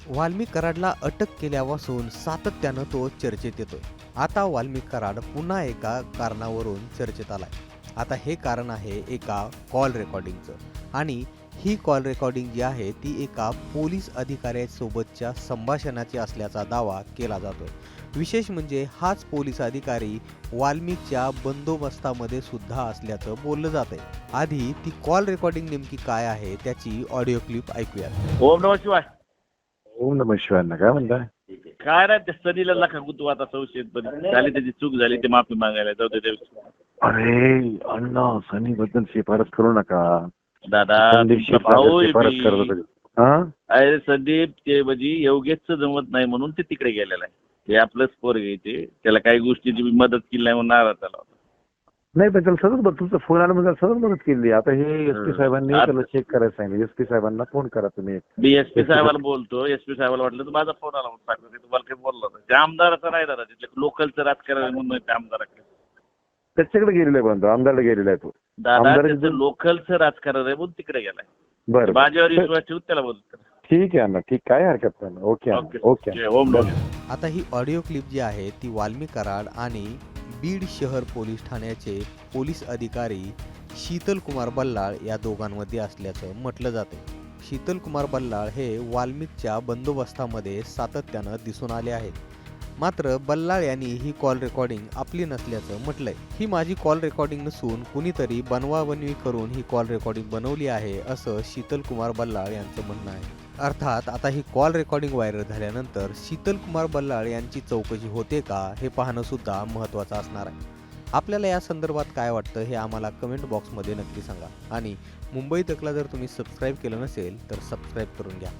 वाल्मिक कराडला अटक केल्यापासून सातत्यानं तो चर्चेत येतोय. आता वाल्मिक कराड पुन्हा एका कारणावरून चर्चेत आलाय. आता हे कारण आहे एका कॉल रेकॉर्डिंगचं आणि ही कॉल रेकॉर्डिंग जी आहे ती एका पोलीस अधिकाऱ्यासोबतच्या संभाषणाची असल्याचा दावा केला जातोय. विशेष म्हणजे हाच पोलीस अधिकारी वाल्मिकच्या बंदोबस्तामध्ये सुद्धा असल्याचं बोललं जातंय. आधी ती कॉल रेकॉर्डिंग नेमकी काय आहे त्याची ऑडिओ क्लिप ऐकूयात. ओम नमः शिवाय. ओम नमः शिवाय. काय म्हणताय? काय रे त्या सनीला लखा तू आता संशयित पण झाली, त्याची चूक झाली, ते माफी मागायला जाऊ दे. अरे अण्णा, सनी बद्दल शिफारस करू नका. दादा संदीप तुमचा भाऊ आहे शिफारस मी. करत होते. हा अरे संदीप ते म्हणजे योगेशचं जमत नाही म्हणून ते तिकडे गेलेलं आहे. ते आपलंच पोर घ्यायचे, त्याला काही गोष्टीची मी मदत केली नाही म्हणून नाराज झाला होता. नाही पण त्याला सतत तुमचा फोन आला म्हणजे सतत मदत केली. आता हे एसपी साहेबांनी त्याला चेक करायला सांगितलं. एसपी साहेबांना फोन करा तुम्ही. मी एसपी साहेबाला बोलतो. एसपी साहेबाला वाटलं तर माझा फोन आला म्हणून सांगतो. ते तुम्हाला काही बोललो होतं. त्या आमदाराचं नाही दादा, तिथले लोकलचं राजकारण म्हणून त्या आमदाराकडे. त्याच्याकडे गेलेला आहे, पण आमदारला गेलेला आहे तो. दादा आमदाराचं- त्याचं लोकलचं राजकारण आहे म्हणून तिकडे गेलाय. बरं माझ्यावर विश्वास ठेवून त्याला बोलतो. ठीक आहे अण्णा, ठीक, काय हरकत नाही. Okay okay. ओम नमः. आता ही ऑडिओ क्लिप जी आहे ती वाल्मिक कराड आणि बीड शहर पोलीस ठाण्याचे पोलीस अधिकारी शीतल कुमार बल्लाळ या दोघांमध्ये असल्याचं म्हटलं जाते. शीतल कुमार बल्लाळ हे वाल्मिकच्या बंदोबस्तामध्ये सातत्यानं दिसून आले आहेत. मात्र बल्लाळ यांनी ही कॉल रेकॉर्डिंग आपली नसल्याचं म्हटलंय. ही माझी कॉल रेकॉर्डिंग नसून कुणीतरी बनवाबनवी करून ही कॉल रेकॉर्डिंग बनवली आहे असं शीतल कुमार बल्लाळ यांचं म्हणणं आहे. अर्थात आता ही कॉल रेकॉर्डिंग व्हायरल झाल्यानंतर शीतल कुमार बल्लाळ यांची चौकशी होते का हे पाहणं सुद्धा महत्त्वाचं असणार आहे. आपल्याला या संदर्भात काय वाटतं हे आम्हाला कमेंट बॉक्समध्ये नक्की सांगा आणि मुंबई तकला जर तुम्ही सबस्क्राईब केलं नसेल तर सबस्क्राईब करून घ्या.